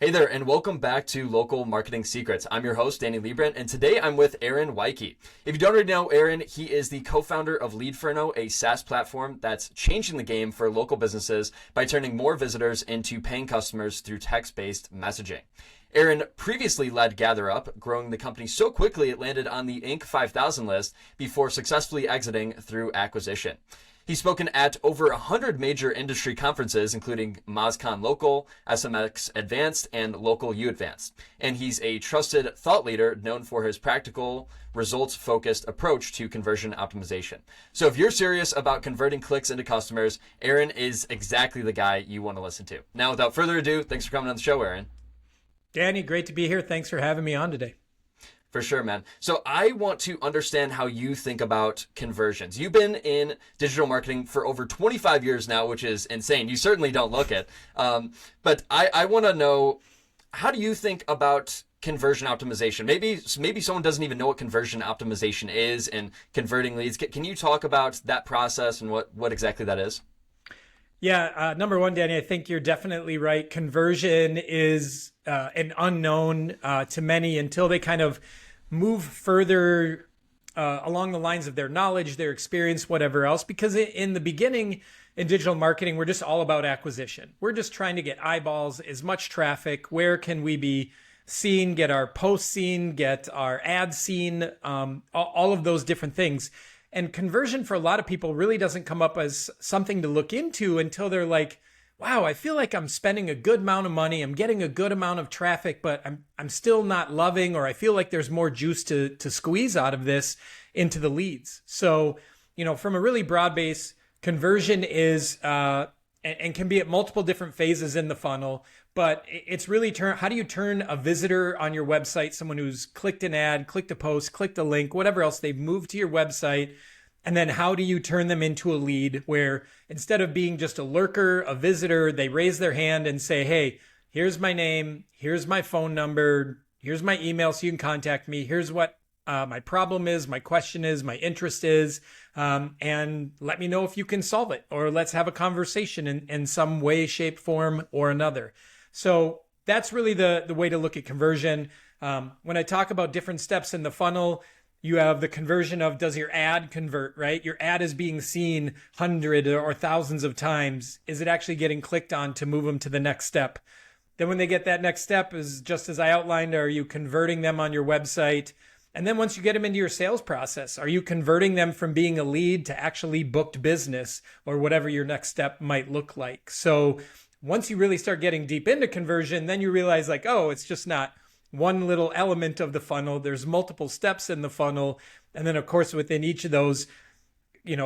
Hey there, and welcome back to Local Marketing Secrets. I'm your host, Danny Leibrandt, and today I'm with Aaron Weiche. If you don't already know Aaron, he is the co-founder of Leadferno, a SaaS platform that's changing the game for local businesses by turning more visitors into paying customers through text-based messaging. Aaron previously led GatherUp, growing the company so quickly it landed on the Inc. 5000 list before successfully exiting through acquisition. He's spoken at over 100 major industry conferences, including MozCon Local, SMX Advanced, and Local U Advanced. And he's a trusted thought leader known for his practical, results-focused approach to conversion optimization. So if you're serious about converting clicks into customers, Aaron is exactly the guy you want to listen to. Now, without further ado, thanks for coming on the show, Aaron. Danny, great to be here. Thanks for having me on today. For sure, man. So I want to understand how you think about conversions. You've been in digital marketing for over 25 years now, which is insane. You certainly don't look it. But I want to know, how do you think about conversion optimization? Maybe someone doesn't even know what conversion optimization is and converting leads. Can you talk about that process and what exactly that is? Yeah, number one, Danny, I think you're definitely right. Conversion is an unknown to many until they kind of move further along the lines of their knowledge, their experience, whatever else. Because in the beginning, in digital marketing, we're just all about acquisition. We're just trying to get eyeballs, as much traffic. Where can we be seen, get our posts seen, get our ads seen, all of those different things. And conversion for a lot of people really doesn't come up as something to look into until they're like, wow, I feel like I'm spending a good amount of money. I'm getting a good amount of traffic, but I'm still not loving, or I feel like there's more juice to squeeze out of this into the leads. So, from a really broad base, conversion is, and can be at multiple different phases in the funnel, but it's really how do you turn a visitor on your website, someone who's clicked an ad, clicked a post, clicked a link, whatever else, they've moved to your website. And then how do you turn them into a lead where instead of being just a lurker, a visitor, they raise their hand and say, hey, here's my name, here's my phone number, here's my email so you can contact me, here's what my problem is, my question is, my interest is, and let me know if you can solve it, or let's have a conversation in some way, shape, form, or another. So that's really the way to look at conversion. When I talk about different steps in the funnel, you have the conversion of, does your ad convert, right? Your ad is being seen hundreds or thousands of times. Is it actually getting clicked on to move them to the next step? Then when they get that next step, is just as I outlined, are you converting them on your website? And then once you get them into your sales process, are you converting them from being a lead to actually booked business, or whatever your next step might look like? So once you really start getting deep into conversion, then you realize like, oh, it's just not one little element of the funnel. There's multiple steps in the funnel. And then of course, within each of those,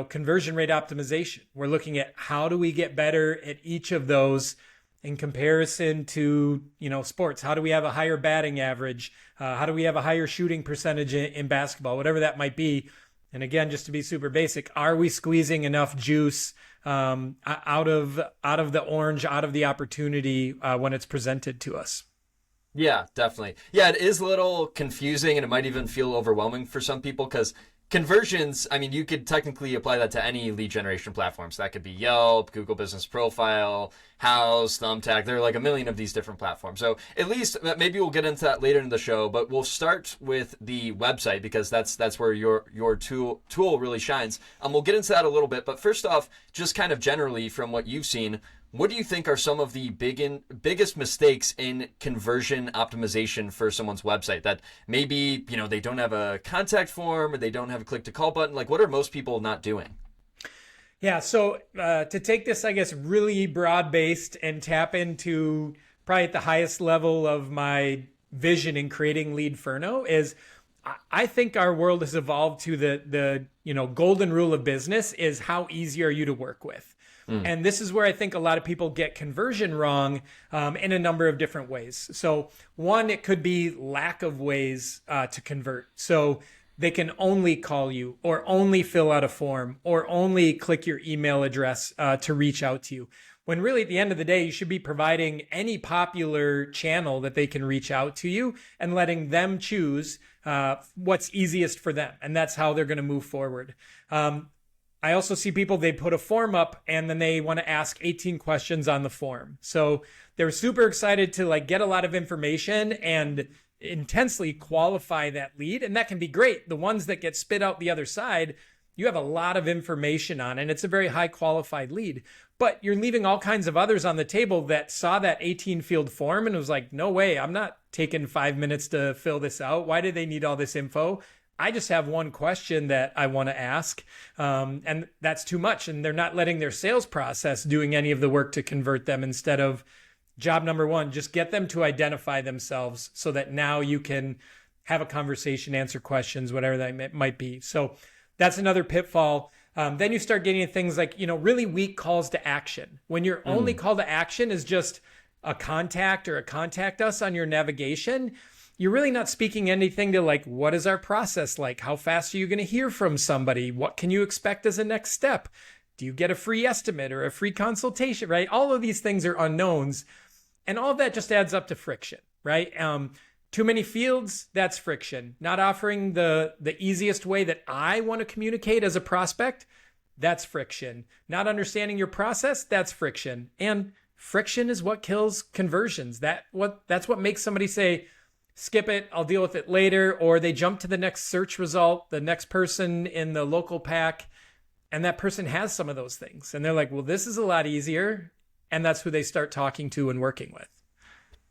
conversion rate optimization, we're looking at how do we get better at each of those in comparison to, sports. How do we have a higher batting average? How do we have a higher shooting percentage in basketball, whatever that might be? And again, just to be super basic, are we squeezing enough juice out of the orange, out of the opportunity when it's presented to us? Yeah, definitely. Yeah, it is a little confusing, and it might even feel overwhelming for some people because conversions, I mean, you could technically apply that to any lead generation platform. So that could be Yelp, Google Business Profile, House, Thumbtack. There are like a million of these different platforms. So at least maybe we'll get into that later in the show, but we'll start with the website because that's where your tool really shines. We'll get into that a little bit, but first off, just kind of generally from what you've seen, what do you think are some of the biggest mistakes in conversion optimization for someone's website that maybe, they don't have a contact form or they don't have a click to call button? Like, what are most people not doing? Yeah. So to take this, I guess, really broad based and tap into probably at the highest level of my vision in creating Leadferno is I think our world has evolved to the golden rule of business is how easy are you to work with? And this is where I think a lot of people get conversion wrong in a number of different ways. So one, it could be lack of ways to convert. So they can only call you or only fill out a form or only click your email address to reach out to you. When really at the end of the day, you should be providing any popular channel that they can reach out to you and letting them choose what's easiest for them. And that's how they're going to move forward. I also see people, they put a form up and then they want to ask 18 questions on the form. So they're super excited to like get a lot of information and intensely qualify that lead. And that can be great. The ones that get spit out the other side, you have a lot of information on, and it's a very high qualified lead. But you're leaving all kinds of others on the table that saw that 18 field form and was like, no way, I'm not taking 5 minutes to fill this out. Why do they need all this info? I just have one question that I want to ask, and that's too much. And they're not letting their sales process doing any of the work to convert them. Instead of job number one, just get them to identify themselves so that now you can have a conversation, answer questions, whatever that might be. So that's another pitfall. Then you start getting things like, really weak calls to action. When your only call to action is just a contact or a contact us on your navigation, you're really not speaking anything to like, what is our process like? How fast are you going to hear from somebody? What can you expect as a next step? Do you get a free estimate or a free consultation, right? All of these things are unknowns. And all of that just adds up to friction, right? Too many fields, that's friction. Not offering the easiest way that I want to communicate as a prospect, that's friction. Not understanding your process, that's friction. And friction is what kills conversions. That's what makes somebody say, skip it, I'll deal with it later, or they jump to the next search result, the next person in the local pack, and that person has some of those things. And they're like, well, this is a lot easier. And that's who they start talking to and working with.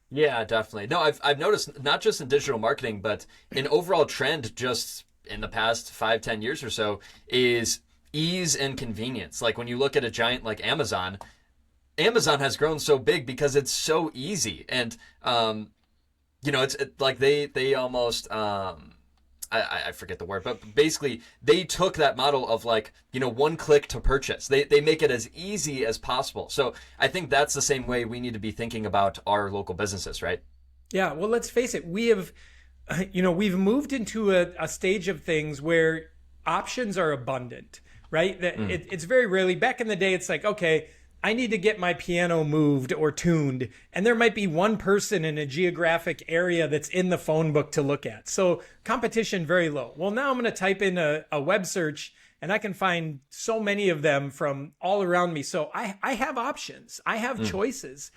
Yeah, definitely. No, I've noticed not just in digital marketing, but an overall trend just in the past 5-10 years or so is ease and convenience. Like when you look at a giant like Amazon has grown so big because it's so easy. And, it's like they almost, I forget the word, but basically they took that model of like, one click to purchase. They make it as easy as possible. So I think that's the same way we need to be thinking about our local businesses, right? Yeah. Well, let's face it. We've moved into a stage of things where options are abundant, right? It's very rarely, back in the day, it's like, okay, I need to get my piano moved or tuned, and there might be one person in a geographic area that's in the phone book to look at. So competition very low. Well, now I'm going to type in a web search, and I can find so many of them from all around me. So I have options. I have choices.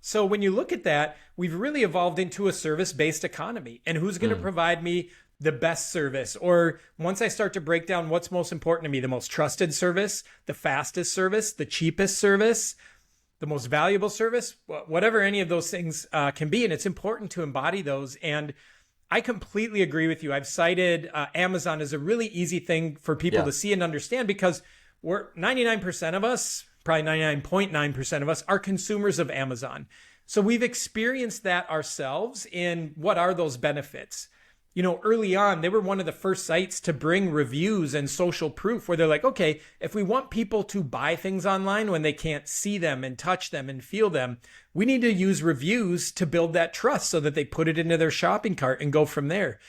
So when you look at that, we've really evolved into a service-based economy. And who's going to provide me the best service? Or once I start to break down what's most important to me, the most trusted service, the fastest service, the cheapest service, the most valuable service, whatever any of those things can be. And it's important to embody those. And I completely agree with you. I've cited Amazon as a really easy thing for people to see and understand, because we're 99% of us, probably 99.9% of us, are consumers of Amazon. So we've experienced that ourselves in what are those benefits. Early on, they were one of the first sites to bring reviews and social proof, where they're like, okay, if we want people to buy things online when they can't see them and touch them and feel them, we need to use reviews to build that trust so that they put it into their shopping cart and go from there.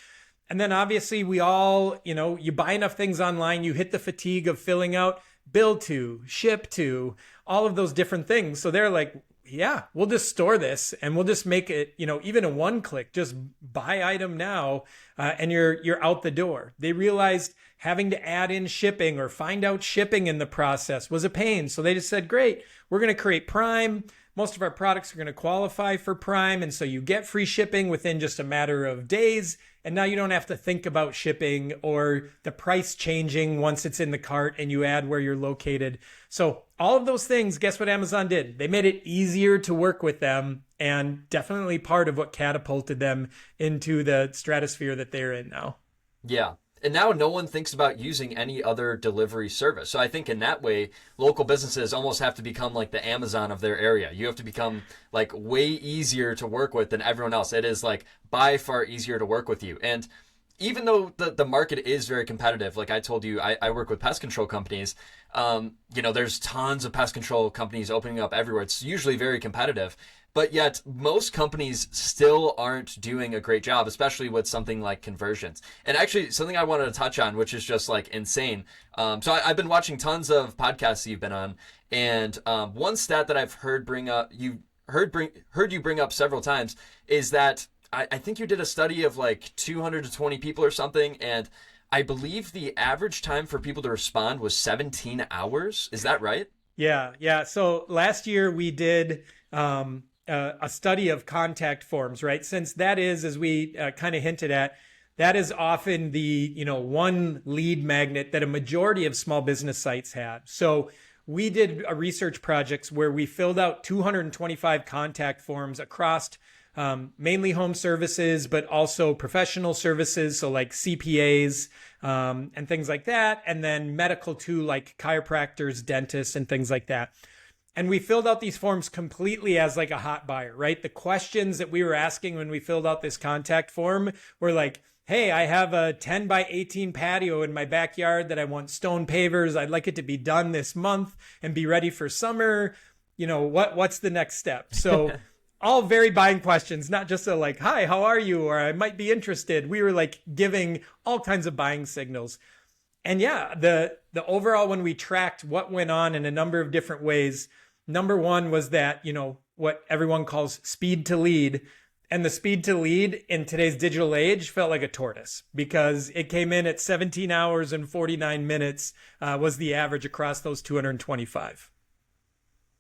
And then obviously we all, you buy enough things online, you hit the fatigue of filling out bill to, ship to, all of those different things. So they're like, yeah, we'll just store this and we'll just make it, even a one click, just buy item now, and you're out the door. They realized having to add in shipping or find out shipping in the process was a pain. So they just said, great, we're going to create Prime. Most of our products are going to qualify for Prime. And so you get free shipping within just a matter of days. And now you don't have to think about shipping or the price changing once it's in the cart and you add where you're located. So all of those things, guess what Amazon did? They made it easier to work with them, and definitely part of what catapulted them into the stratosphere that they're in now. Yeah. And now no one thinks about using any other delivery service. So I think in that way, local businesses almost have to become like the Amazon of their area. You have to become like way easier to work with than everyone else. It is like by far easier to work with you. And even though the market is very competitive, like I told you, I work with pest control companies. There's tons of pest control companies opening up everywhere. It's usually very competitive. But yet most companies still aren't doing a great job, especially with something like conversions. And actually something I wanted to touch on, which is just like insane. So I've been watching tons of podcasts you've been on. And one stat that I've heard you bring up several times is that I think you did a study of like 220 people or something. And I believe the average time for people to respond was 17 hours. Is that right? Yeah. So last year we did, a study of contact forms, right? Since that is, as we kind of hinted at, that is often the, one lead magnet that a majority of small business sites had. So we did a research projects where we filled out 225 contact forms across mainly home services, but also professional services. So like CPAs and things like that. And then medical too, like chiropractors, dentists, and things like that. And we filled out these forms completely as like a hot buyer, right? The questions that we were asking when we filled out this contact form were like, hey, I have a 10 by 18 patio in my backyard that I want stone pavers. I'd like it to be done this month and be ready for summer. What's the next step? So all very buying questions, not just a like, hi, how are you? Or I might be interested. We were like giving all kinds of buying signals. And yeah, the overall, when we tracked what went on in a number of different ways, number one was that, what everyone calls speed to lead. And the speed to lead in today's digital age felt like a tortoise because it came in at 17 hours and 49 minutes was the average across those 225.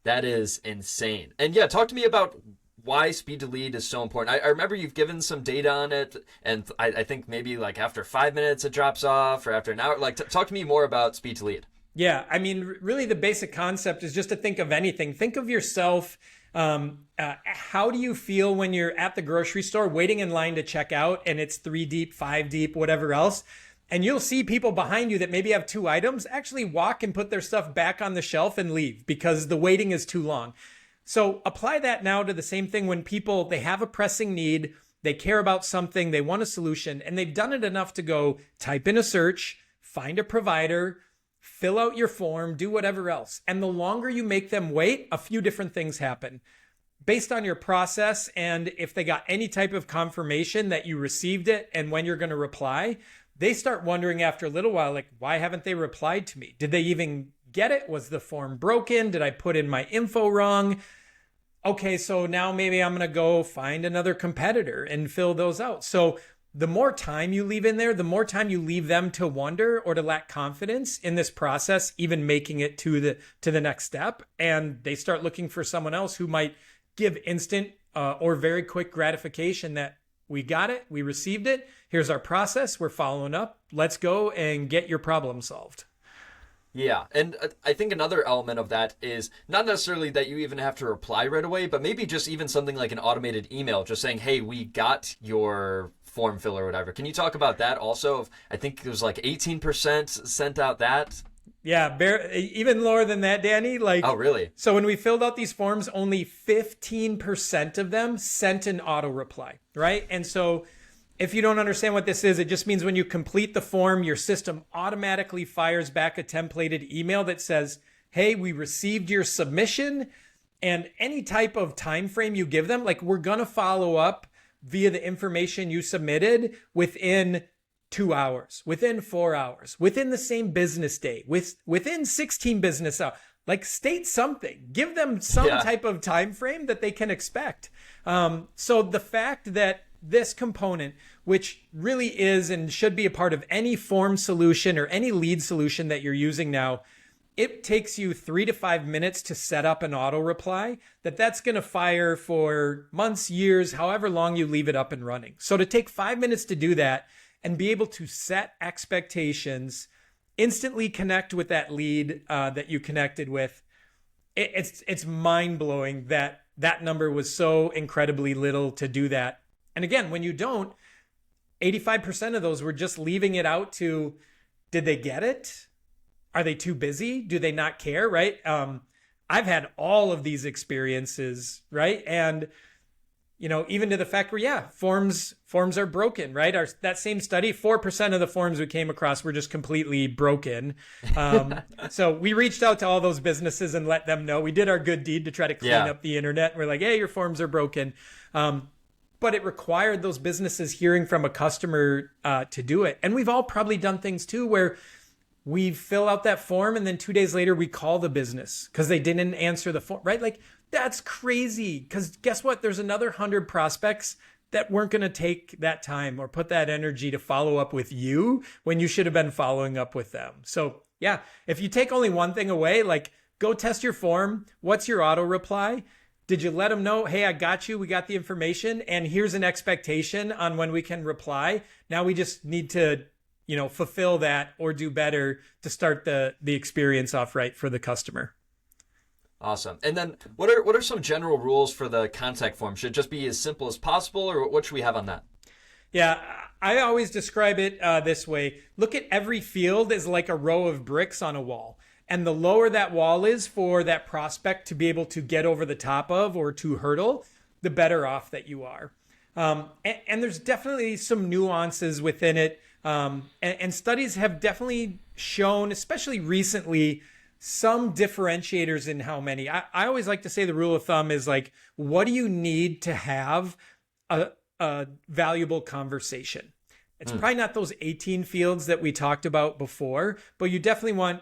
That is insane. And yeah, talk to me about why speed to lead is so important. I remember you've given some data on it, and I think maybe like after 5 minutes it drops off, or after an hour. Like, talk to me more about speed to lead. Yeah, I mean, really the basic concept is just to think of anything. Think of yourself. How do you feel when you're at the grocery store waiting in line to check out and it's 3 deep, 5 deep, whatever else? And you'll see people behind you that maybe have 2 items actually walk and put their stuff back on the shelf and leave because the waiting is too long. So apply that now to the same thing when people, they have a pressing need, they care about something, they want a solution, and they've done it enough to go type in a search, find a provider, fill out your form, do whatever else. And the longer you make them wait, a few different things happen. Based on your process, and if they got any type of confirmation that you received it and when you're going to reply, they start wondering after a little while, like, why haven't they replied to me? Did they even get it? Was the form broken? Did I put in my info wrong? Okay, so now maybe I'm going to go find another competitor and fill those out. So the more time you leave in there, the more time you leave them to wonder or to lack confidence in this process, even making it to the next step. And they start looking for someone else who might give instant or very quick gratification that we got it, we received it, here's our process, we're following up, let's go and get your problem solved. Yeah, and I think another element of that is not necessarily that you even have to reply right away, but maybe just even something like an automated email, just saying, hey, we got your form fill or whatever. Can you talk about that also? I think it was like 18% sent out that. Yeah, even lower than that, Danny. Oh, really? So when we filled out these forms, only 15% of them sent an auto reply, right? And so if you don't understand what this is, it just means when you complete the form, your system automatically fires back a templated email that says, hey, we received your submission, and any type of time frame you give them, like we're going to follow up via the information you submitted within 2 hours, within 4 hours, within the same business day, within 16 business hours. Like state something, give them some type of time frame that they can expect. So the fact that this component, which really is and should be a part of any form solution or any lead solution that you're using now, it takes you 3 to 5 minutes to set up an auto reply that's going to fire for months, years, however long you leave it up and running. So to take 5 minutes to do that and be able to set expectations, instantly connect with that lead that you connected with, it's mind-blowing that that number was so incredibly little to do that. And again, when you don't, 85% of those were just leaving it out to, did they get it? Are they too busy? Do they not care? Right? I've had all of these experiences, right? And, even to the fact where, forms are broken, right? That same study, 4% of the forms we came across were just completely broken. So we reached out to all those businesses and let them know. We did our good deed to try to clean up the internet. We're like, hey, your forms are broken. But it required those businesses hearing from a customer to do it. And we've all probably done things too where we fill out that form and then 2 days later we call the business because they didn't answer the form, right? Like that's crazy because guess what? There's another 100 prospects that weren't going to take that time or put that energy to follow up with you when you should have been following up with them. So yeah, if you take only one thing away, like go test your form. What's your auto reply? Did you let them know, hey, I got you, we got the information, and here's an expectation on when we can reply. Now we just need to, fulfill that or do better to start the experience off right for the customer. Awesome. And then what are some general rules for the contact form? Should it just be as simple as possible, or what should we have on that? Yeah, I always describe it this way. Look at every field as like a row of bricks on a wall. And the lower that wall is for that prospect to be able to get over the top of or to hurdle, the better off that you are. And there's definitely some nuances within it. And studies have definitely shown, especially recently, some differentiators in how many. I always like to say the rule of thumb is like, what do you need to have a valuable conversation? It's probably not those 18 fields that we talked about before, but you definitely want,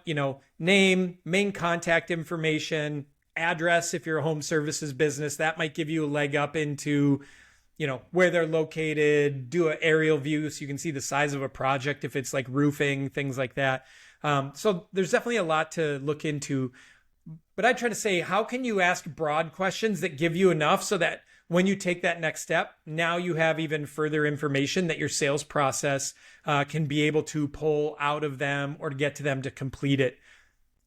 name, main contact information, address if you're a home services business. That might give you a leg up into, where they're located, do an aerial view so you can see the size of a project if it's like roofing, things like that. So there's definitely a lot to look into. But I try to say, how can you ask broad questions that give you enough so that when you take that next step, now you have even further information that your sales process can be able to pull out of them or to get to them to complete it.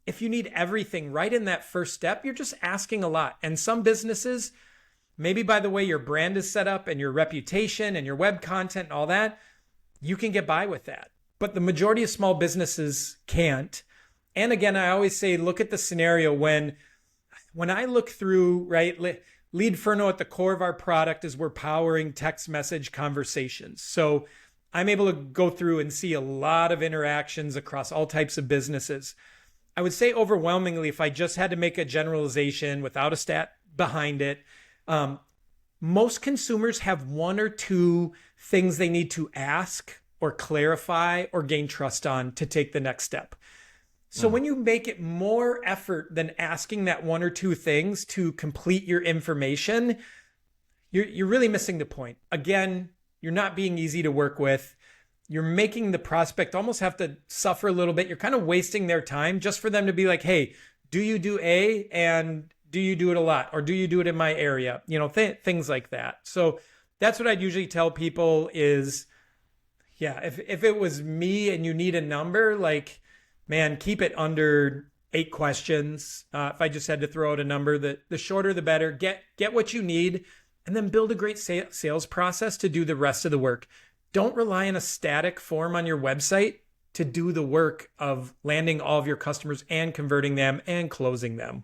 If you need everything right in that first step, you're just asking a lot. And some businesses, maybe by the way your brand is set up and your reputation and your web content and all that, you can get by with that. But the majority of small businesses can't. And again, I always say, look at the scenario when I look through, right? Leadferno at the core of our product is we're powering text message conversations. So I'm able to go through and see a lot of interactions across all types of businesses. I would say overwhelmingly, if I just had to make a generalization without a stat behind it, most consumers have one or two things they need to ask or clarify or gain trust on to take the next step. So when you make it more effort than asking that one or two things to complete your information, you're really missing the point. Again, you're not being easy to work with. You're making the prospect almost have to suffer a little bit. You're kind of wasting their time just for them to be like, hey, do you do A and do you do it a lot? Or do you do it in my area? Things like that. So that's what I'd usually tell people is, yeah, if it was me and you need a number, like, man, keep it under 8 questions. If I just had to throw out a number, the shorter, the better. Get what you need, and then build a great sales process to do the rest of the work. Don't rely on a static form on your website to do the work of landing all of your customers and converting them and closing them.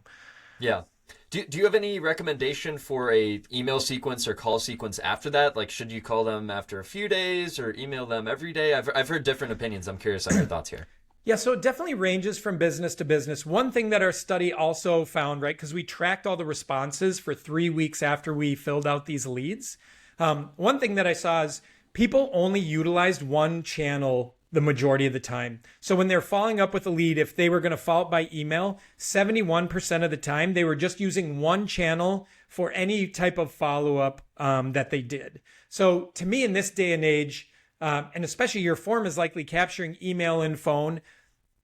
Yeah. Do you have any recommendation for a email sequence or call sequence after that? Like, should you call them after a few days or email them every day? I've heard different opinions. I'm curious on your thoughts here. Yeah, so it definitely ranges from business to business. One thing that our study also found, right, because we tracked all the responses for 3 weeks after we filled out these leads. One thing that I saw is people only utilized one channel the majority of the time. So when they're following up with a lead, if they were going to follow up by email, 71% of the time, they were just using one channel for any type of follow-up that they did. So to me, in this day and age, and especially your form is likely capturing email and phone.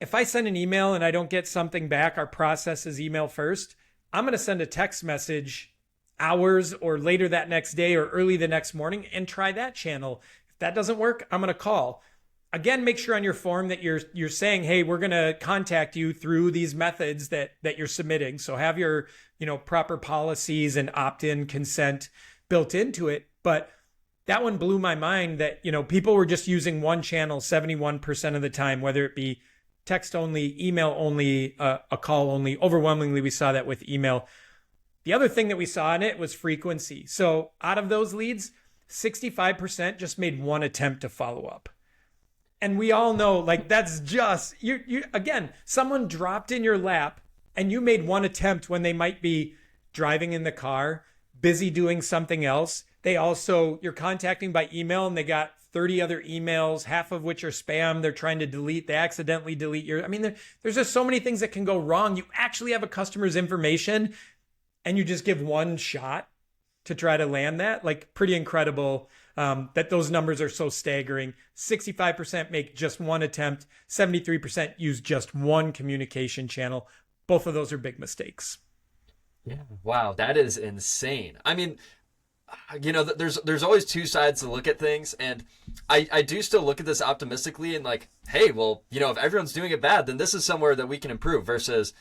If I send an email and I don't get something back, our process is email first. I'm going to send a text message hours or later that next day or early the next morning and try that channel. If that doesn't work, I'm going to call. Again, make sure on your form that you're saying, hey, we're going to contact you through these methods that you're submitting. So have your, proper policies and opt-in consent built into it. But that one blew my mind that, people were just using one channel 71% of the time, whether it be text only, email only, a call only. Overwhelmingly, we saw that with email. The other thing that we saw in it was frequency. So out of those leads, 65% just made one attempt to follow up. And we all know, like, that's just, you again, someone dropped in your lap and you made one attempt when they might be driving in the car, busy doing something else. You're contacting by email and they got 30 other emails, half of which are spam. They're trying to delete, they accidentally delete there's just so many things that can go wrong. You actually have a customer's information and you just give one shot to try to land that. Like, pretty incredible that those numbers are so staggering. 65% make just one attempt, 73% use just one communication channel. Both of those are big mistakes. Yeah. Wow, that is insane. I mean, there's always two sides to look at things, and I do still look at this optimistically and like, hey, well, if everyone's doing it bad, then this is somewhere that we can improve versus,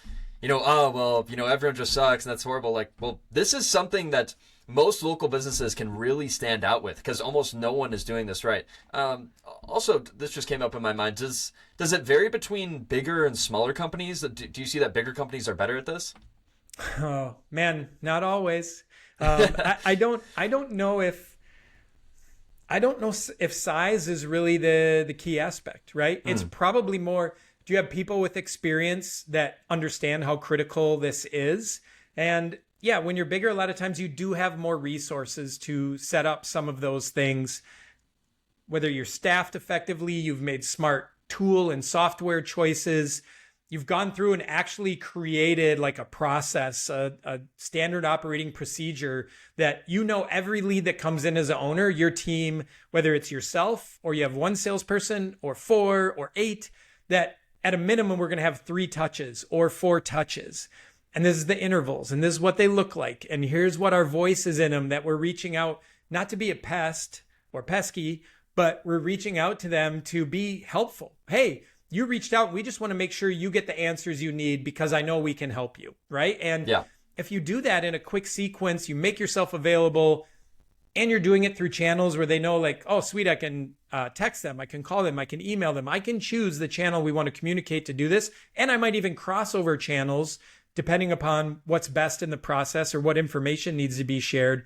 oh, well, everyone just sucks and that's horrible. Like, well, this is something that most local businesses can really stand out with because almost no one is doing this right. Also, this just came up in my mind. Does it vary between bigger and smaller companies? Do you see that bigger companies are better at this? Oh man, not always. I don't know if size is really the key aspect, right? It's probably more, do you have people with experience that understand how critical this is? And yeah, when you're bigger, a lot of times you do have more resources to set up some of those things. Whether you're staffed effectively, you've made smart tool and software choices, you've gone through and actually created like a process, a standard operating procedure that every lead that comes in as an owner, your team, whether it's yourself or you have one salesperson or 4 or 8, that at a minimum, we're going to have 3 touches or 4 touches. And this is the intervals and this is what they look like. And here's what our voice is in them, that we're reaching out, not to be a pest or pesky, but we're reaching out to them to be helpful. Hey, you reached out. We just want to make sure you get the answers you need because I know we can help you, right? And if you do that in a quick sequence, you make yourself available and you're doing it through channels where they know like, oh, sweet, I can text them, I can call them, I can email them. I can choose the channel we want to communicate to do this. And I might even cross over channels depending upon what's best in the process or what information needs to be shared.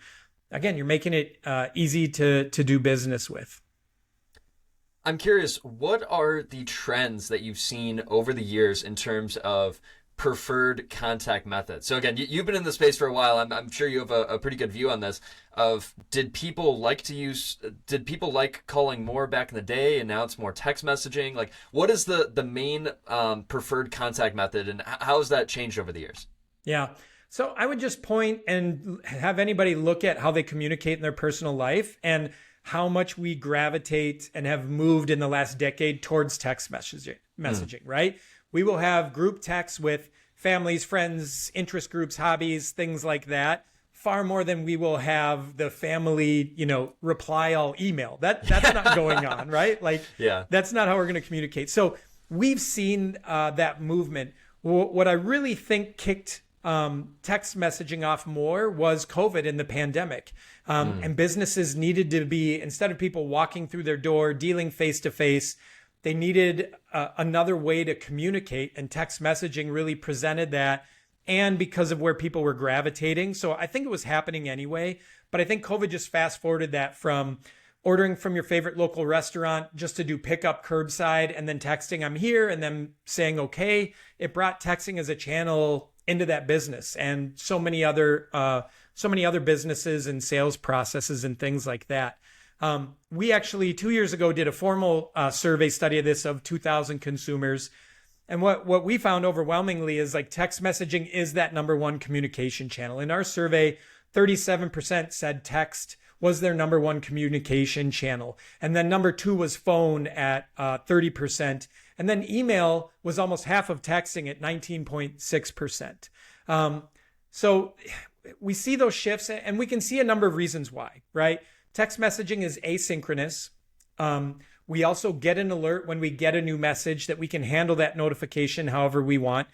Again, you're making it easy to do business with. I'm curious, what are the trends that you've seen over the years in terms of preferred contact methods? So again, you've been in the space for a while. I'm sure you have a pretty good view on this. Did people like calling more back in the day and now it's more text messaging? Like, what is the main preferred contact method and how has that changed over the years? Yeah. So I would just point and have anybody look at how they communicate in their personal life and how much we gravitate and have moved in the last decade towards text messaging, right? We will have group texts with families, friends, interest groups, hobbies, things like that, far more than we will have the family, reply all email. That's not going on, right? Like, that's not how we're going to communicate. So we've seen that movement. What I really think kicked text messaging off more was COVID and the pandemic. And businesses needed to be, instead of people walking through their door, dealing face to face, they needed another way to communicate, and text messaging really presented that. And because of where people were gravitating. So I think it was happening anyway, but I think COVID just fast forwarded that from ordering from your favorite local restaurant just to do pickup curbside and then texting, I'm here, and then saying, okay. It brought texting as a channel into that business and so many other businesses and sales processes and things like that. We actually 2 years ago did a formal survey study of this of 2,000 consumers. And what we found overwhelmingly is like text messaging is that number one communication channel. In our survey, 37% said text was their number one communication channel. And then number 2 was phone at 30%. And then email was almost half of texting at 19.6%. So we see those shifts and we can see a number of reasons why, right? Text messaging is asynchronous. We also get an alert when we get a new message that we can handle that notification however we want.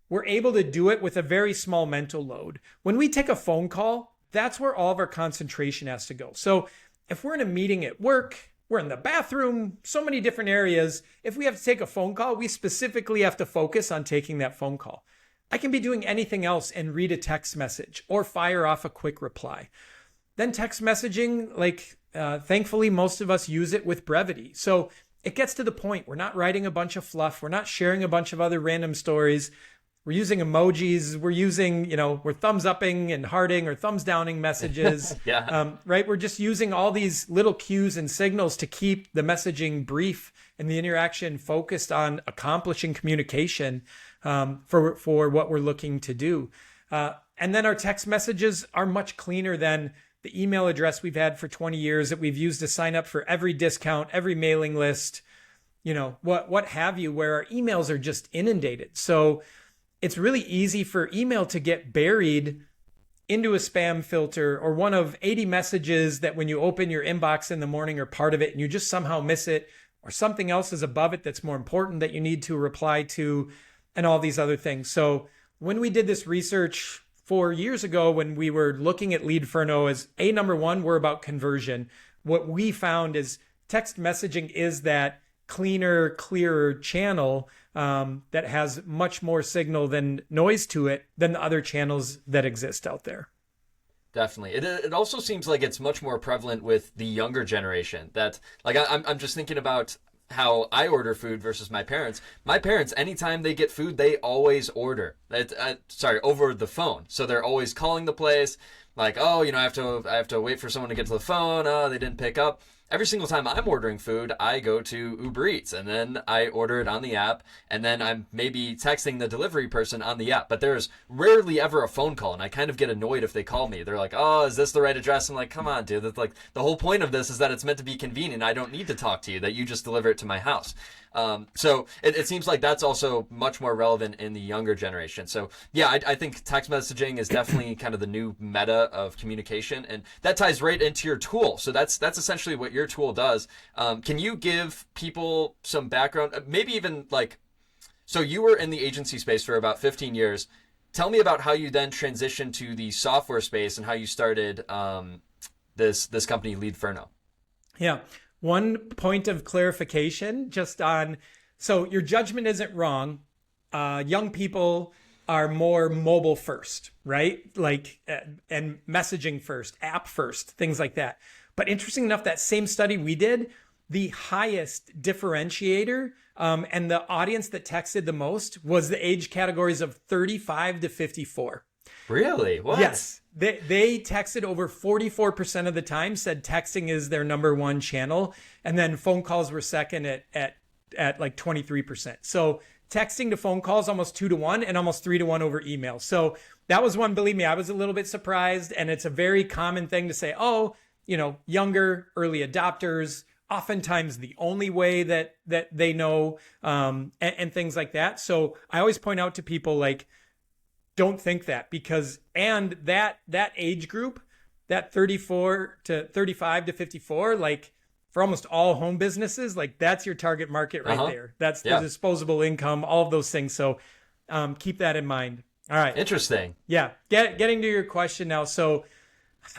We're able to do it with a very small mental load. When we take a phone call, that's where all of our concentration has to go. So if we're in a meeting at work, we're in the bathroom, so many different areas. If we have to take a phone call, we specifically have to focus on taking that phone call. I can be doing anything else and read a text message or fire off a quick reply. Then text messaging, thankfully, most of us use it with brevity. So it gets to the point. We're not writing a bunch of fluff. We're not sharing a bunch of other random stories. We're using emojis. We're using, we're thumbs upping and hearting or thumbs downing messages. Right? We're just using all these little cues and signals to keep the messaging brief and the interaction focused on accomplishing communication for what we're looking to do. And then our text messages are much cleaner than the email address we've had for 20 years that we've used to sign up for every discount, every mailing list, what have you, where our emails are just inundated. So it's really easy for email to get buried into a spam filter or one of 80 messages that when you open your inbox in the morning are part of it and you just somehow miss it, or something else is above it that's more important that you need to reply to, and all these other things. So when we did this research 4 years ago, when we were looking at Leadferno as number one, we're about conversion. What we found is text messaging is that cleaner, clearer channel that has much more signal than noise to it than the other channels that exist out there. Definitely. It also seems like it's much more prevalent with the younger generation. That, like, I'm just thinking about how I order food versus my parents. My parents, anytime they get food, they always order. Over the phone. So they're always calling the place, like, oh, I have to wait for someone to get to the phone. Oh, they didn't pick up. Every single time I'm ordering food, I go to Uber Eats and then I order it on the app, and then I'm maybe texting the delivery person on the app. But there's rarely ever a phone call, and I kind of get annoyed if they call me. They're like, oh, is this the right address? I'm like, come on, dude. That's like, the whole point of this is that it's meant to be convenient. I don't need to talk to you, that you just deliver it to my house. So it seems like that's also much more relevant in the younger generation. So yeah, I think text messaging is definitely kind of the new meta of communication, and that ties right into your tool. So that's essentially what your tool does. Can you give people some background, maybe even like, so you were in the agency space for about 15 years. Tell me about how you then transitioned to the software space and how you started this company, Leadferno. Yeah. One point of clarification just on, so your judgment isn't wrong. Young people are more mobile first, right? Like, and messaging first, app first, things like that. But interesting enough, that same study we did, the highest differentiator and the audience that texted the most was the age categories of 35 to 54. Really? What? Yes. They texted over 44% of the time, said texting is their number one channel. And then phone calls were second at like 23%. So texting to phone calls almost 2-to-1 and almost 3-to-1 over email. So that was one, believe me, I was a little bit surprised. And it's a very common thing to say, oh, younger, early adopters, oftentimes the only way that they know, and things like that. So I always point out to people, like, don't think that, because, and that age group, that 34 to 35 to 54, like for almost all home businesses, like that's your target market right there. That's the disposable income, all of those things. So keep that in mind. All right. Interesting. Yeah. Getting to your question now. So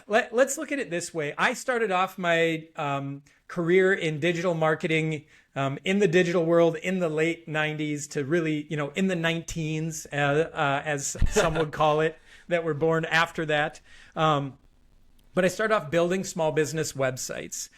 let's look at it this way. I started off my career in digital marketing in the digital world in the late 90s to really, in the 19s, as some would call it, that were born after that. But I started off building small business websites.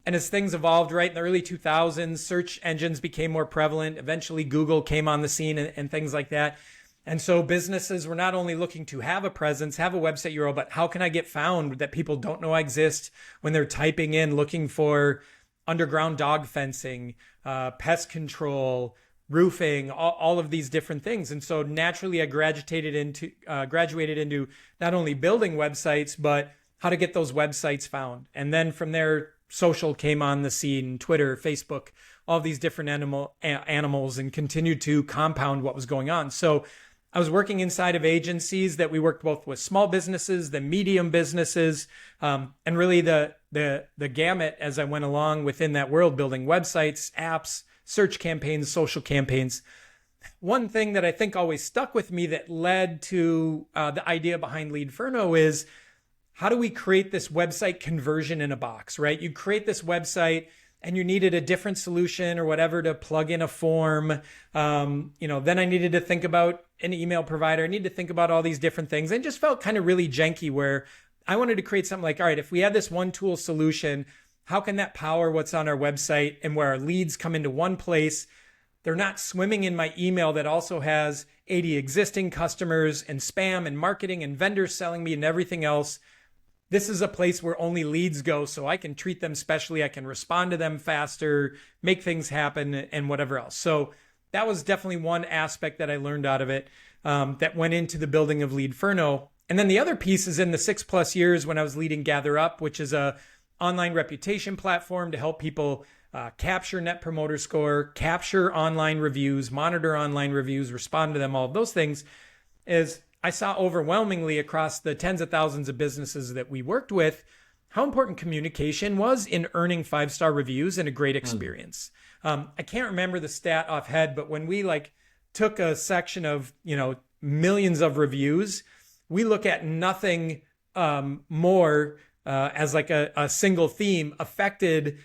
And as things evolved, right, in the early 2000s, search engines became more prevalent. Eventually, Google came on the scene and things like that. And so businesses were not only looking to have a presence, have a website URL, but how can I get found that people don't know I exist when they're typing in, looking for underground dog fencing, pest control, roofing, all of these different things. And so naturally I graduated into not only building websites, but how to get those websites found. And then from there, social came on the scene, Twitter, Facebook, all these different animals, and continued to compound what was going on. So I was working inside of agencies that we worked both with small businesses, the medium businesses, and really the gamut as I went along within that world, building websites, apps, search campaigns, social campaigns. One thing that I think always stuck with me that led to the idea behind Leadferno is, how do we create this website conversion in a box, right? You create this website and you needed a different solution or whatever to plug in a form. Then I needed to think about an email provider. I needed to think about all these different things, and just felt kind of really janky, where I wanted to create something like, all right, if we had this one tool solution, how can that power what's on our website, and where our leads come into one place? They're not swimming in my email that also has 80 existing customers and spam and marketing and vendors selling me and everything else. This is a place where only leads go, so I can treat them specially. I can respond to them faster, make things happen, and whatever else. So that was definitely one aspect that I learned out of it that went into the building of Leadferno. And then the other piece is in the 6+ years when I was leading Gather Up, which is a online reputation platform to help people capture Net Promoter Score, capture online reviews, monitor online reviews, respond to them, all of those things, is I saw overwhelmingly across the tens of thousands of businesses that we worked with how important communication was in earning 5-star reviews and a great experience. I can't remember the stat offhand, but when we took a section of, millions of reviews, we look at nothing more as a single theme affected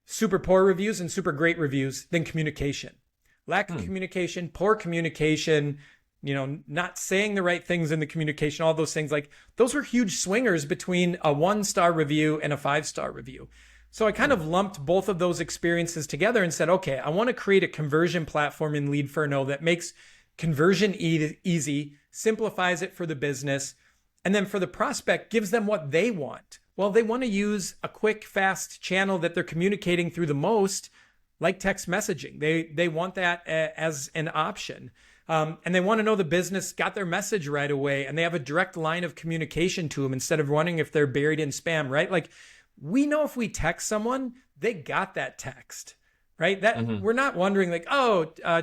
super poor reviews and super great reviews than communication. Lack of communication, poor communication, not saying the right things in the communication, all those things, those were huge swingers between a 1-star review and a 5-star review. So I kind of lumped both of those experiences together and said, okay, I want to create a conversion platform in Leadferno that makes conversion easy, simplifies it for the business, and then for the prospect, gives them what they want. Well, they want to use a quick, fast channel that they're communicating through the most, like text messaging. They want that as an option. And they want to know the business got their message right away, and they have a direct line of communication to them instead of wondering if they're buried in spam, right? We know if we text someone, they got that text, right? We're not wondering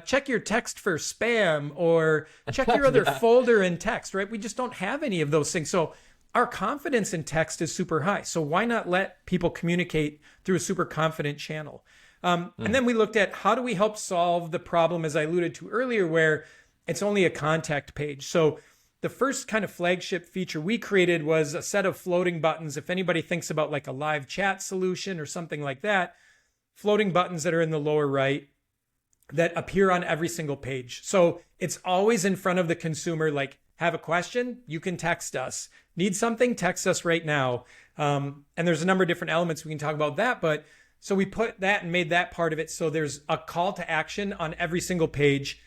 check your text for spam or check your other folder in text, right? We just don't have any of those things. So our confidence in text is super high. So why not let people communicate through a super confident channel? And then we looked at how do we help solve the problem, as I alluded to earlier, where it's only a contact page. So the first kind of flagship feature we created was a set of floating buttons. If anybody thinks about a live chat solution or something like that, floating buttons that are in the lower right that appear on every single page. So it's always in front of the consumer, have a question, you can text us. Need something, text us right now. And there's a number of different elements we can talk about that, but so we put that and made that part of it. So there's a call to action on every single page.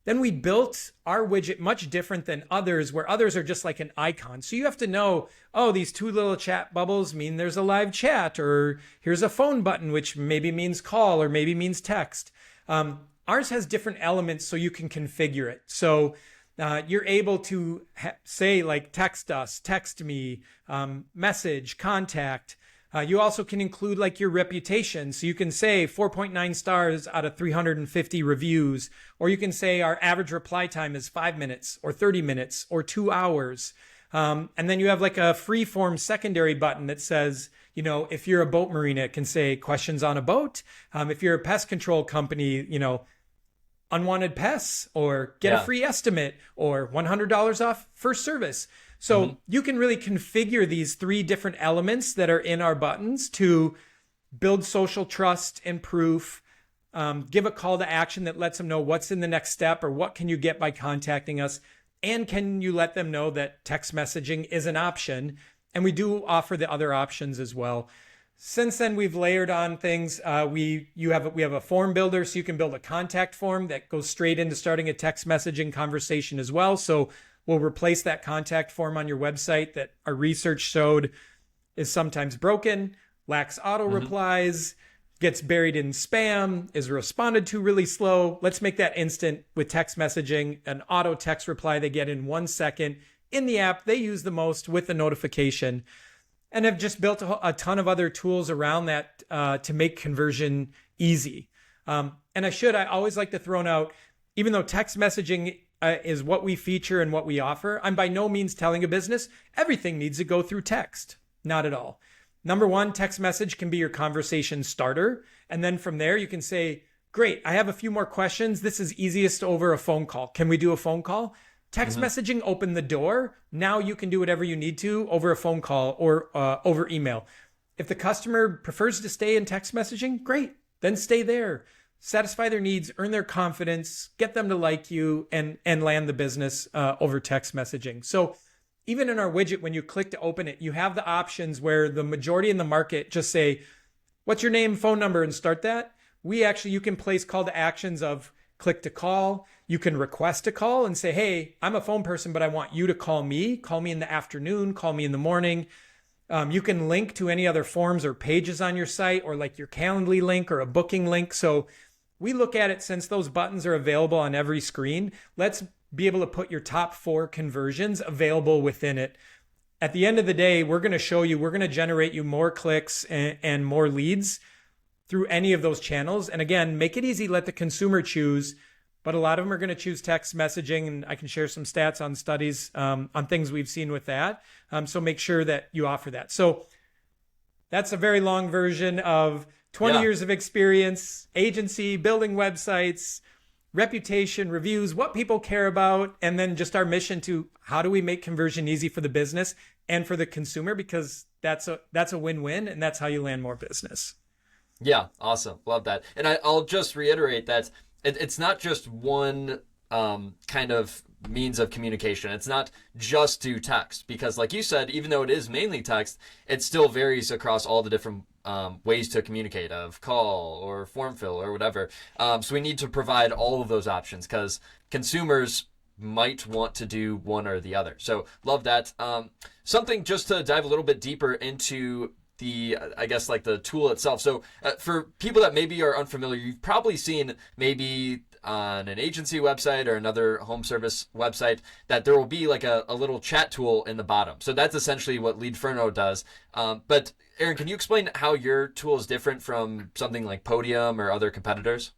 Then we built our widget much different than others, where others are just like an icon. So you have to know, these 2 little chat bubbles mean there's a live chat, or here's a phone button, which maybe means call or maybe means text. Ours has different elements so you can configure it. So you're able to say text us, text me, message, contact. You also can include your reputation. So you can say 4.9 stars out of 350 reviews, or you can say our average reply time is 5 minutes or 30 minutes or 2 hours. And then you have a free form secondary button that says, if you're a boat marina, it can say questions on a boat. If you're a pest control company, unwanted pests, or get a free estimate, or $100 off first service. So you can really configure these 3 different elements that are in our buttons to build social trust and proof, give a call to action that lets them know what's in the next step or what can you get by contacting us. And can you let them know that text messaging is an option? And we do offer the other options as well. Since then, we've layered on things. We have a form builder, so you can build a contact form that goes straight into starting a text messaging conversation as well. So we'll replace that contact form on your website that our research showed is sometimes broken, lacks auto-replies, gets buried in spam, is responded to really slow. Let's make that instant with text messaging, an auto text reply they get in 1 second in the app they use the most with the notification. And have just built a ton of other tools around that to make conversion easy. And I always like to throw out, even though text messaging is what we feature and what we offer, I'm by no means telling a business everything needs to go through text. Not at all. Number one, text message can be your conversation starter. And then from there, you can say, great, I have a few more questions. This is easiest over a phone call. Can we do a phone call? Text messaging opened the door. Now you can do whatever you need to over a phone call or over email. If the customer prefers to stay in text messaging, great, then stay there. Satisfy their needs, earn their confidence, get them to like you, and land the business over text messaging. So even in our widget, when you click to open it, you have the options where the majority in the market just say, what's your name, phone number, and start that. You can place call to actions of click to call. You can request a call and say, hey, I'm a phone person, but I want you to call me. Call me in the afternoon, call me in the morning. You can link to any other forms or pages on your site, or like your Calendly link or a booking link. So we look at it, since those buttons are available on every screen, let's be able to put your top 4 conversions available within it. at the end of the day, we're going to generate you more clicks and more leads through any of those channels. And again, make it easy, let the consumer choose. But a lot of them are going to choose text messaging, and I can share some stats on studies on things we've seen with that. So make sure that you offer that. So that's a very long version of 20 years of experience, agency, building websites, reputation, reviews, what people care about, and then just our mission to how do we make conversion easy for the business and for the consumer, because that's a win-win, and that's how you land more business. Yeah, awesome. Love that. And I'll just reiterate that it's not just one kind of means of communication. It's not just to text, because like you said, even though it is mainly text, it still varies across all the different ways to communicate, of call or form fill or whatever. So we need to provide all of those options, because consumers might want to do one or the other. So love that. Something just to dive a little bit deeper into I guess like the tool itself. So for people that maybe are unfamiliar, you've probably seen maybe on an agency website or another home service website that there will be like a little chat tool in the bottom. So that's essentially what Leadferno does. But Aaron, can you explain how your tool is different from something like Podium or other competitors?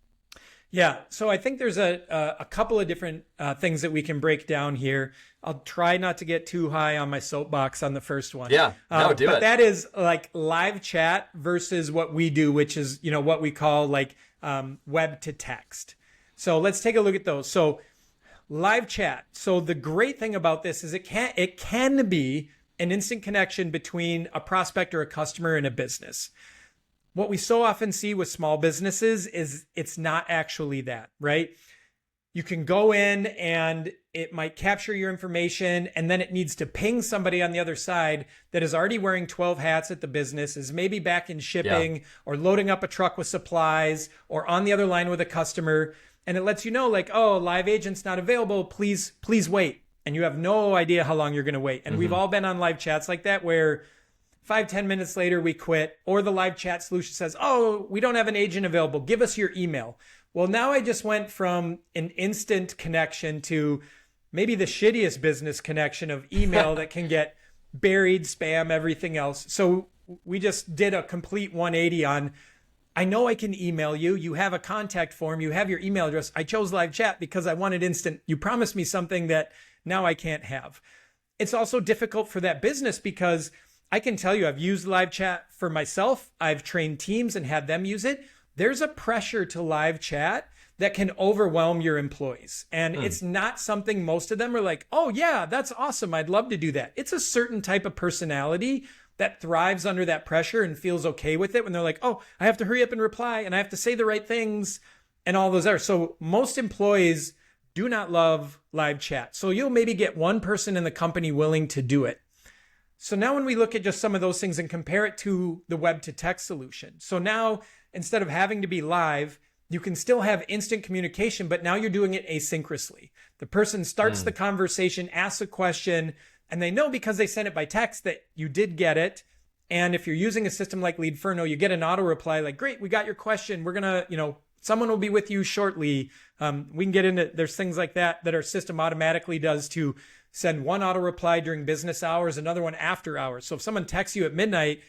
Yeah, so I think there's a couple of different things that we can break down here. I'll try not to get too high on my soapbox on the first one. Yeah, no, do it. But that is like live chat versus what we do, which is, what we call like web to text. So let's take a look at those. So live chat. So the great thing about this is it can be an instant connection between a prospect or a customer and a business. What we so often see with small businesses is it's not actually that, right? You can go in and it might capture your information, and then it needs to ping somebody on the other side that is already wearing 12 hats at the business, is maybe back in shipping or loading up a truck with supplies or on the other line with a customer. And it lets you know like, oh, live agent's not available. Please wait. And you have no idea how long you're going to wait. And we've all been on live chats like that where 5-10 minutes later we quit, or the live chat solution says, oh, we don't have an agent available. Give us your email. Well, now I just went from an instant connection to maybe the shittiest business connection of email that can get buried, spam, everything else. So we just did a complete 180 on, I know I can email you. You have a contact form. You have your email address. I chose live chat because I wanted instant. You promised me something that now I can't have. It's also difficult for that business because I can tell you I've used live chat for myself. I've trained teams and had them use it. There's a pressure to live chat that can overwhelm your employees. And it's not something most of them are like, oh yeah, that's awesome. I'd love to do that. It's a certain type of personality that thrives under that pressure and feels okay with it when they're like, oh, I have to hurry up and reply and I have to say the right things and all those are. So most employees do not love live chat. So you'll maybe get one person in the company willing to do it. So now when we look at just some of those things and compare it to the web to text solution. So now instead of having to be live, you can still have instant communication, but now you're doing it asynchronously. The person starts the conversation, asks a question, and they know because they sent it by text that you did get it. And if you're using a system like Leadferno, you get an auto reply like, great, we got your question. We're going to, someone will be with you shortly. We can get into, there's things like that our system automatically does to send one auto reply during business hours, another one after hours. So if someone texts you at midnight,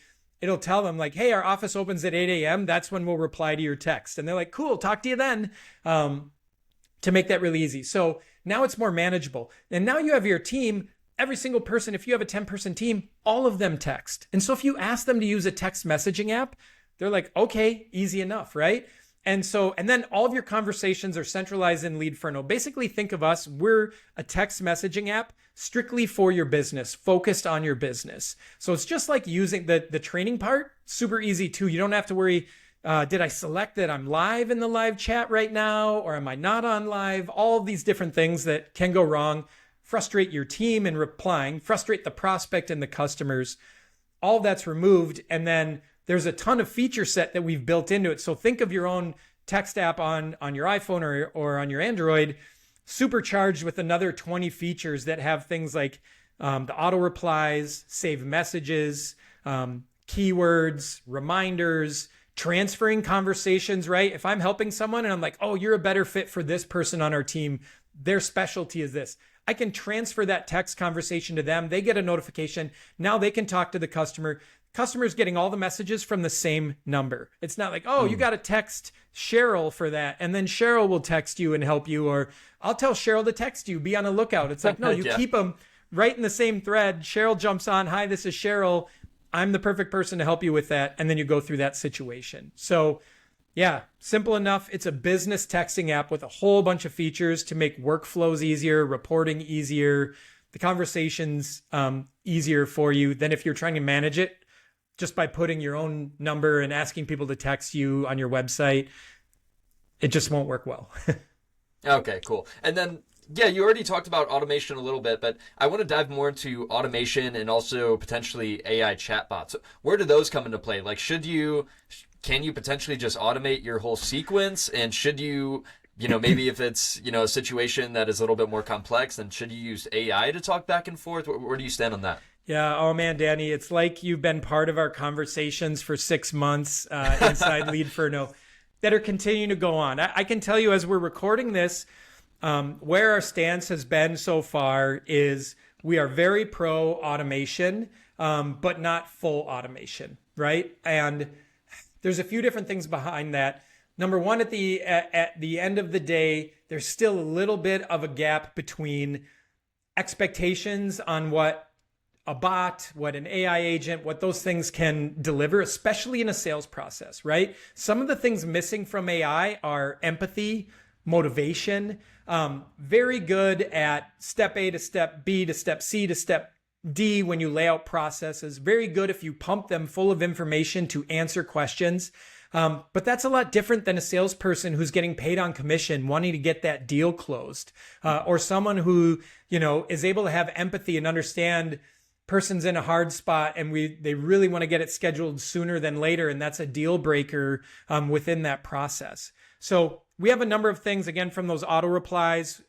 it'll tell them like, hey, our office opens at 8 a.m. That's when we'll reply to your text. And they're like, cool, talk to you then, to make that really easy. So now it's more manageable. And now you have your team, every single person, if you have a 10-person team, all of them text. And so if you ask them to use a text messaging app, they're like, okay, easy enough, right? And then all of your conversations are centralized in Leadferno. Basically, think of us, we're a text messaging app strictly for your business, focused on your business. So it's just like using the training part, super easy too. You don't have to worry, did I select that I'm live in the live chat right now, or am I not on live? All of these different things that can go wrong, frustrate your team in replying, frustrate the prospect and the customers. All that's removed, and then there's a ton of feature set that we've built into it. So think of your own text app on your iPhone or on your Android, supercharged with another 20 features that have things like the auto replies, save messages, keywords, reminders, transferring conversations, right? If I'm helping someone and I'm like, oh, you're a better fit for this person on our team, their specialty is this, I can transfer that text conversation to them. They get a notification. Now they can talk to the customer. Customer's getting all the messages from the same number. It's not like, oh, you got to text Cheryl for that, and then Cheryl will text you and help you, or I'll tell Cheryl to text you. Be on the lookout. It's like, no, you keep them right in the same thread. Cheryl jumps on. Hi, this is Cheryl. I'm the perfect person to help you with that. And then you go through that situation. So yeah, simple enough. It's a business texting app with a whole bunch of features to make workflows easier, reporting easier, the conversations easier for you than if you're trying to manage it just by putting your own number and asking people to text you on your website. It just won't work well. Okay, cool. And then, yeah, you already talked about automation a little bit, but I want to dive more into automation and also potentially AI chatbots. So where do those come into play? Like, can you potentially just automate your whole sequence? And should you, maybe if it's, a situation that is a little bit more complex, then should you use AI to talk back and forth? Where do you stand on that? Yeah. Oh man, Danny, it's like you've been part of our conversations for 6 months inside Leadferno that are continuing to go on. I can tell you as we're recording this, where our stance has been so far is we are very pro automation, but not full automation, right? And there's a few different things behind that. Number one, at the end of the day, there's still a little bit of a gap between expectations on what a bot, what an AI agent, what those things can deliver, especially in a sales process, right? Some of the things missing from AI are empathy, motivation, very good at step A to step B to step C to step D when you lay out processes, very good if you pump them full of information to answer questions. But that's a lot different than a salesperson who's getting paid on commission, wanting to get that deal closed, or someone who, is able to have empathy and understand person's in a hard spot and they really want to get it scheduled sooner than later. And that's a deal breaker within that process. So we have a number of things, again, from those auto replies.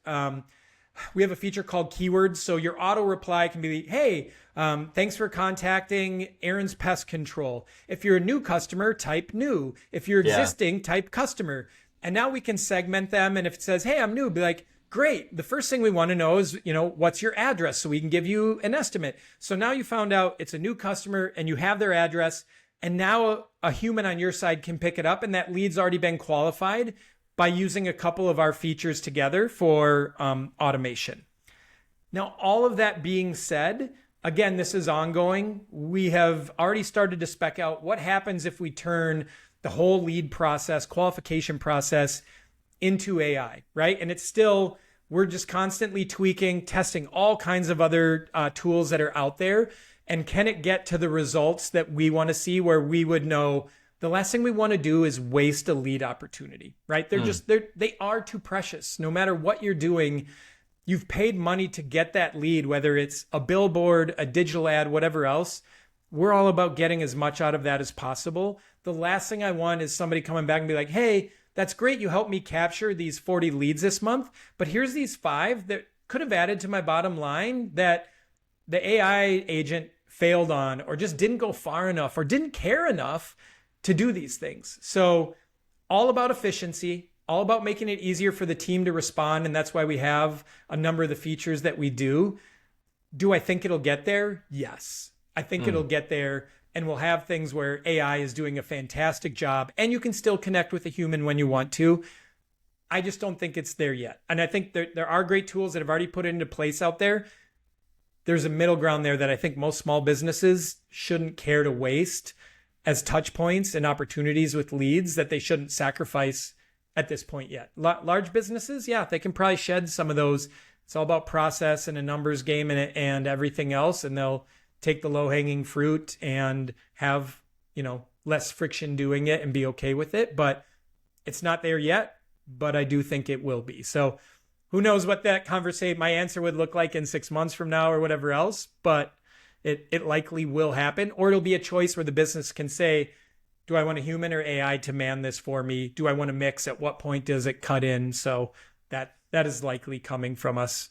We have a feature called keywords. So your auto reply can be, hey, thanks for contacting Aaron's Pest Control. If you're a new customer, type new. If you're existing, type customer. And now we can segment them. And if it says, hey, I'm new, be like, great. The first thing we want to know is, what's your address so we can give you an estimate. So now you found out it's a new customer and you have their address. And now a human on your side can pick it up. And that lead's already been qualified by using a couple of our features together for automation. Now, all of that being said, again, this is ongoing. We have already started to spec out what happens if we turn the whole lead process, qualification process into AI, right? And it's still, we're just constantly tweaking, testing all kinds of other tools that are out there. And can it get to the results that we want to see where we would know the last thing we want to do is waste a lead opportunity, right? They are too precious. No matter what you're doing, you've paid money to get that lead, whether it's a billboard, a digital ad, whatever else. We're all about getting as much out of that as possible. The last thing I want is somebody coming back and be like, hey, that's great. You helped me capture these 40 leads this month, but here's these 5 that could have added to my bottom line that the AI agent failed on, or just didn't go far enough, or didn't care enough to do these things. So all about efficiency, all about making it easier for the team to respond. And that's why we have a number of the features that we do. Do I think it'll get there? Yes, I think it'll get there. And we'll have things where AI is doing a fantastic job and you can still connect with a human when you want to. I just don't think it's there yet. And I think there are great tools that have already put it into place out there. There's a middle ground there that I think most small businesses shouldn't care to waste as touch points and opportunities with leads that they shouldn't sacrifice at this point yet. Large businesses, yeah, they can probably shed some of those. It's all about process and a numbers game and everything else. And they'll take the low-hanging fruit and have, less friction doing it and be okay with it. But it's not there yet, but I do think it will be. So who knows what my answer would look like in 6 months from now or whatever else, but it likely will happen. Or it'll be a choice where the business can say, do I want a human or AI to man this for me? Do I want to mix? At what point does it cut in? So that is likely coming from us.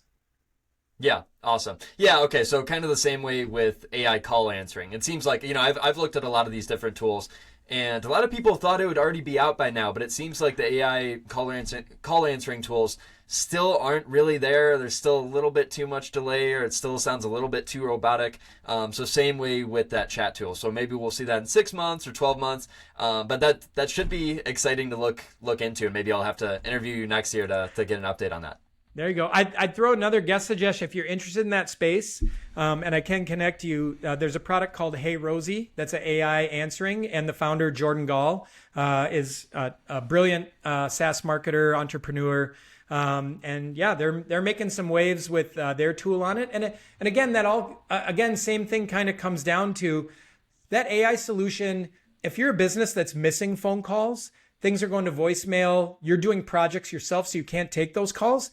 Yeah, awesome. Yeah, okay, so kind of the same way with AI call answering. It seems like, I've looked at a lot of these different tools, And a lot of people thought it would already be out by now, but it seems like the AI call answering tools still aren't really there. There's still a little bit too much delay, or it still sounds a little bit too robotic. So same way with that chat tool. So maybe we'll see that in 6 months or 12 months. But that should be exciting to look into. Maybe I'll have to interview you next year to get an update on that. There you go. I'd throw another guest suggestion if you're interested in that space, and I can connect you. There's a product called Hey Rosie that's an AI answering, and the founder, Jordan Gall, is a brilliant SaaS marketer, entrepreneur. And yeah, they're making some waves with their tool on it. And again, again, same thing kind of comes down to that AI solution. If you're a business that's missing phone calls, things are going to voicemail, you're doing projects yourself, so you can't take those calls,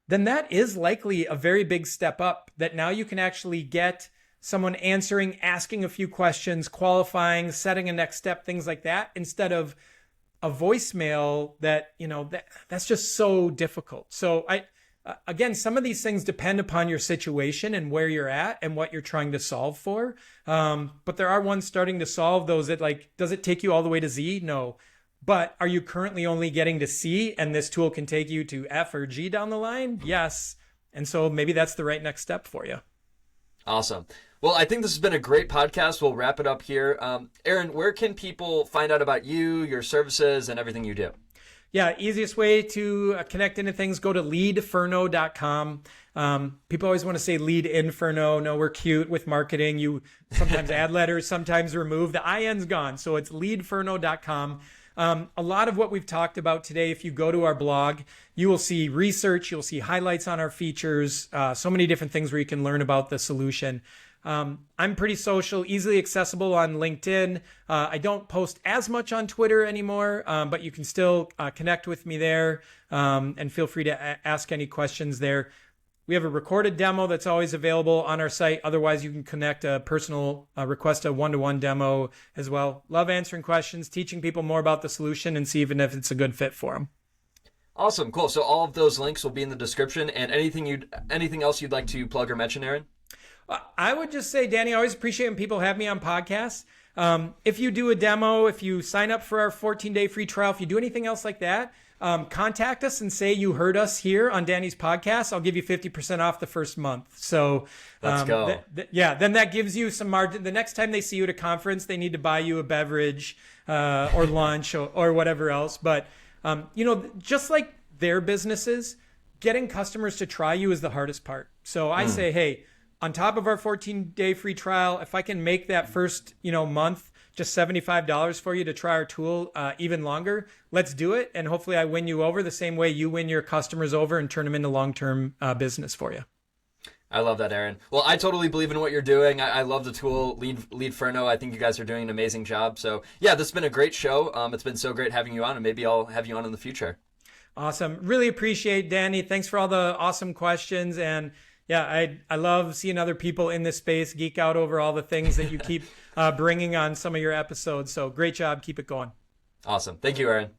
then that is likely a very big step up, that now you can actually get someone answering, asking a few questions, qualifying, setting a next step, things like that, instead of a voicemail that's just so difficult. So again, some of these things depend upon your situation and where you're at and what you're trying to solve for. But there are ones starting to solve those that, like, does it take you all the way to Z? No. But are you currently only getting to C, and this tool can take you to F or G down the line? Yes. And so maybe that's the right next step for you. Awesome. Well, I think this has been a great podcast. We'll wrap it up here. Aaron, where can people find out about you, your services, and everything you do? Yeah, easiest way to connect into things, go to leadferno.com. People always want to say Lead Inferno. No, we're cute with marketing. You sometimes add letters, sometimes remove. The IN's gone. So it's leadferno.com. A lot of what we've talked about today, if you go to our blog, you will see research, you'll see highlights on our features, so many different things where you can learn about the solution. I'm pretty social, easily accessible on LinkedIn. I don't post as much on Twitter anymore, but you can still connect with me there, and feel free to ask any questions there. We have a recorded demo that's always available on our site. Otherwise, you can connect a personal request a one-to-one demo as well. Love answering questions, teaching people more about the solution, and see even if it's a good fit for them. Awesome, cool. So all of those links will be in the description. And anything else you'd like to plug or mention, Aaron? I would just say, Danny, I always appreciate when people have me on podcasts. If you do a demo, if you sign up for our 14-day free trial, if you do anything else like that, contact us and say you heard us here on Danny's podcast. I'll give you 50% off the first month. So let's go. Then that gives you some margin. The next time they see you at a conference, they need to buy you a beverage or lunch or whatever else. But, just like their businesses, getting customers to try you is the hardest part. So I say, hey, on top of our 14-day free trial, if I can make that first, month just $75 for you to try our tool even longer, let's do it. And hopefully I win you over the same way you win your customers over and turn them into long-term business for you. I love that, Aaron. Well, I totally believe in what you're doing. I love the tool, Leadferno. I think you guys are doing an amazing job. So yeah, this has been a great show. It's been so great having you on, and maybe I'll have you on in the future. Awesome. Really appreciate it, Danny. Thanks for all the awesome questions. And yeah, I love seeing other people in this space geek out over all the things that you keep bringing on some of your episodes. So great job. Keep it going. Awesome. Thank you, Aaron.